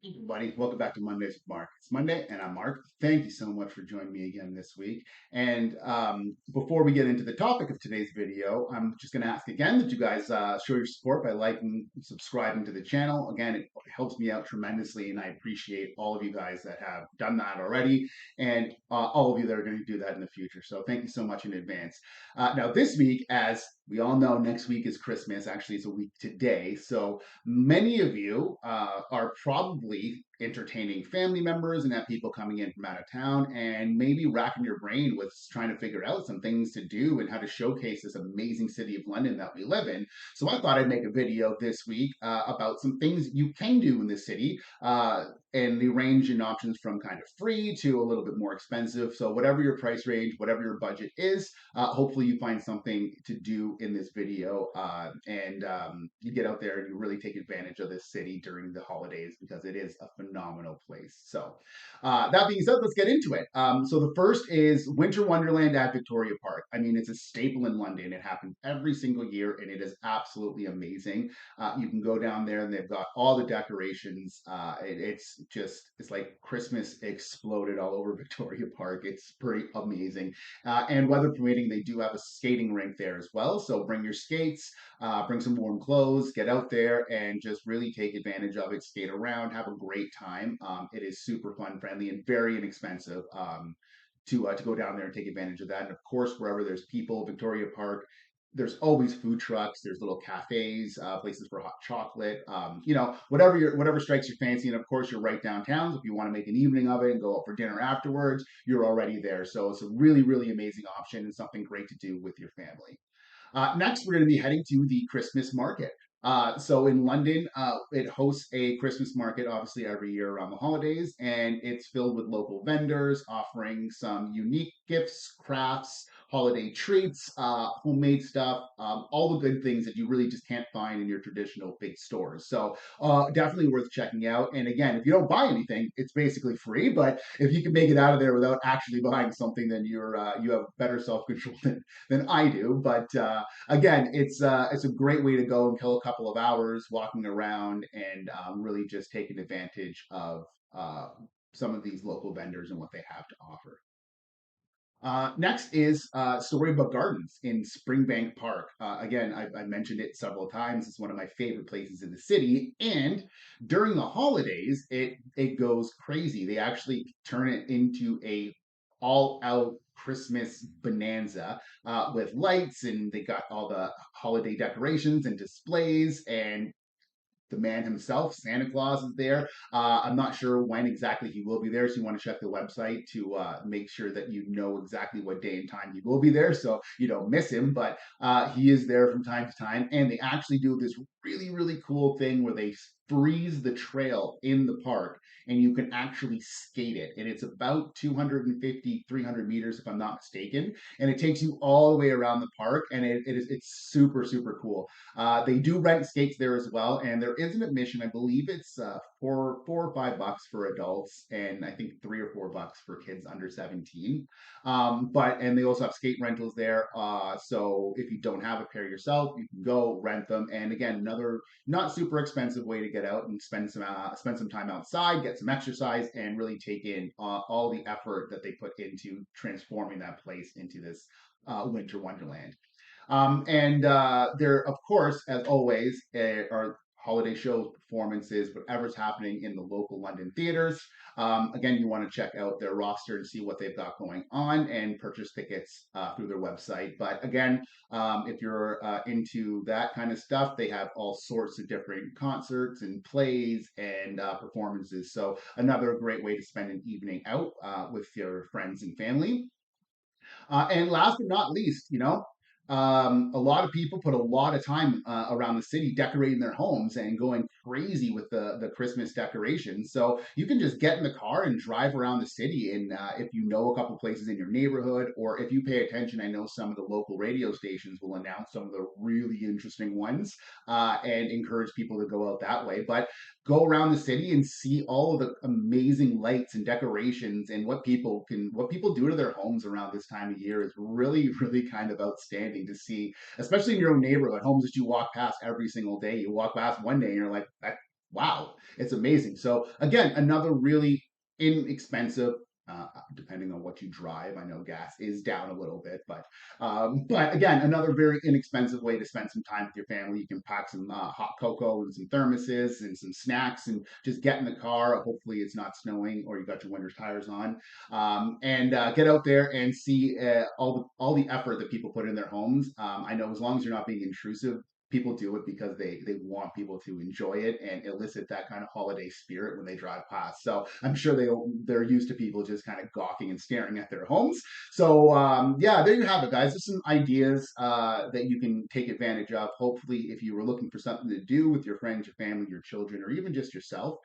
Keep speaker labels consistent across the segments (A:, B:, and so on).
A: Hey, everybody, welcome back to Mondays with Mark. It's Monday, and I'm Mark. Thank you so much for joining me again this week. And before we get into the topic of today's video, I'm just going to ask again that you guys show your support by liking and subscribing to the channel. Again, it helps me out tremendously, and I appreciate all of you guys that have done that already, and all of you that are going to do that in the future. So thank you so much in advance. Now, this week, as we all know, next week is Christmas. Actually, it's a week today. So many of you are probably entertaining family members and have people coming in from out of town and maybe racking your brain with trying to figure out some things to do and how to showcase this amazing city of London that we live in. So I thought I'd make a video this week about some things you can do in the city, and the range and options from kind of free to a little bit more expensive. So whatever your price range, whatever your budget is, hopefully you find something to do in this video, and you get out there and you really take advantage of this city during the holidays because it is a phenomenal place. So that being said, let's get into it. So the first is Winter Wonderland at Victoria Park. I mean, it's a staple in London. It happens every single year and it is absolutely amazing. You can go down there and they've got all the decorations. It's like Christmas exploded all over Victoria Park. It's pretty amazing. And weather permitting, they do have a skating rink there as well. So bring your skates, bring some warm clothes, get out there and just really take advantage of it, skate around, have a great time. It is super fun, friendly, and very inexpensive. To go down there and take advantage of that. And of course, wherever there's people, Victoria Park, there's always food trucks. There's little cafes, places for hot chocolate. Whatever strikes your fancy. And of course, you're right downtown. So if you want to make an evening of it and go out for dinner afterwards, you're already there. So it's a really, really amazing option and something great to do with your family. Next, we're going to be heading to the Christmas market. So in London, it hosts a Christmas market, obviously every year around the holidays, and it's filled with local vendors offering some unique gifts, crafts, holiday treats, homemade stuff, all the good things that you really just can't find in your traditional big stores. So definitely worth checking out. And again, if you don't buy anything, it's basically free. But if you can make it out of there without actually buying something, then you have better self control than I do. But again, it's a great way to go and kill a couple of hours walking around and really just taking advantage of some of these local vendors and what they have to offer. Next is Storybook Gardens in Springbank Park. Again, I mentioned it several times. It's one of my favorite places in the city. And during the holidays, it goes crazy. They actually turn it into a all out Christmas bonanza with lights, and they got all the holiday decorations and displays, and the man himself, Santa Claus, is there. I'm not sure when exactly he will be there, so you want to check the website to make sure that you know exactly what day and time he will be there, so you don't miss him. But he is there from time to time, and they actually do this really, really cool thing where they freeze the trail in the park and you can actually skate it, and it's about 250 300 meters if I'm not mistaken, and it takes you all the way around the park, and it's super, super cool. They do rent skates there as well, and there is an admission. I believe it's $4 or $5 for adults, and I think $3 or $4 for kids under 17. But and they also have skate rentals there. So if you don't have a pair yourself, you can go rent them. And again, another not super expensive way to get out and spend some time outside, get some exercise, and really take in all the effort that they put into transforming that place into this winter wonderland. And there, of course, as always, are holiday shows, performances, whatever's happening in the local London theaters. Again, you want to check out their roster and see what they've got going on and purchase tickets through their website. But again, if you're into that kind of stuff, they have all sorts of different concerts and plays and performances. So another great way to spend an evening out with your friends and family. And last but not least, a lot of people put a lot of time around the city decorating their homes and going crazy with the Christmas decorations. So you can just get in the car and drive around the city. And if you know a couple places in your neighborhood, or if you pay attention, I know some of the local radio stations will announce some of the really interesting ones and encourage people to go out that way. But go around the city and see all of the amazing lights and decorations and what people do to their homes around this time of year is really, really kind of outstanding to see, especially in your own neighborhood, homes that you walk past every single day. You walk past one day and you're like, wow, It's amazing. So again, another really inexpensive. Depending on what you drive, I know gas is down a little bit, but again, another very inexpensive way to spend some time with your family. You can pack some hot cocoa and some thermoses and some snacks, and just get in the car. Hopefully, it's not snowing or you got your winter tires on, and get out there and see all the effort that people put in their homes. I know as long as you're not being intrusive, people do it because they want people to enjoy it and elicit that kind of holiday spirit when they drive past. So I'm sure they're used to people just kind of gawking and staring at their homes. So yeah, there you have it, guys. There's some ideas that you can take advantage of. Hopefully, if you were looking for something to do with your friends, your family, your children, or even just yourself,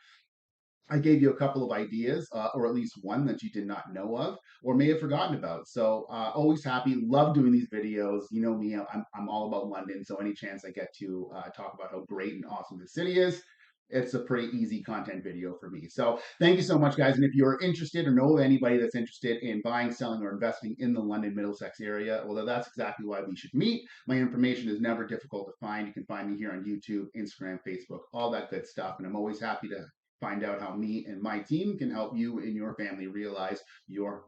A: I gave you a couple of ideas, or at least one that you did not know of or may have forgotten about. So always happy, love doing these videos. You know me, I'm all about London. So any chance I get to talk about how great and awesome the city is, it's a pretty easy content video for me. So thank you so much, guys. And if you're interested or know anybody that's interested in buying, selling, or investing in the London Middlesex area, well, that's exactly why we should meet. My information is never difficult to find. You can find me here on YouTube, Instagram, Facebook, all that good stuff. And I'm always happy to find out how me and my team can help you and your family realize your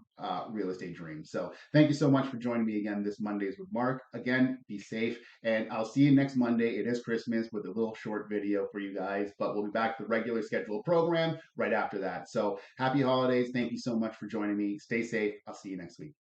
A: real estate dreams. So thank you so much for joining me again this Mondays with Mark. Again, be safe, and I'll see you next Monday. It is Christmas with a little short video for you guys, but we'll be back to the regular scheduled program right after that. So happy holidays. Thank you so much for joining me. Stay safe. I'll see you next week.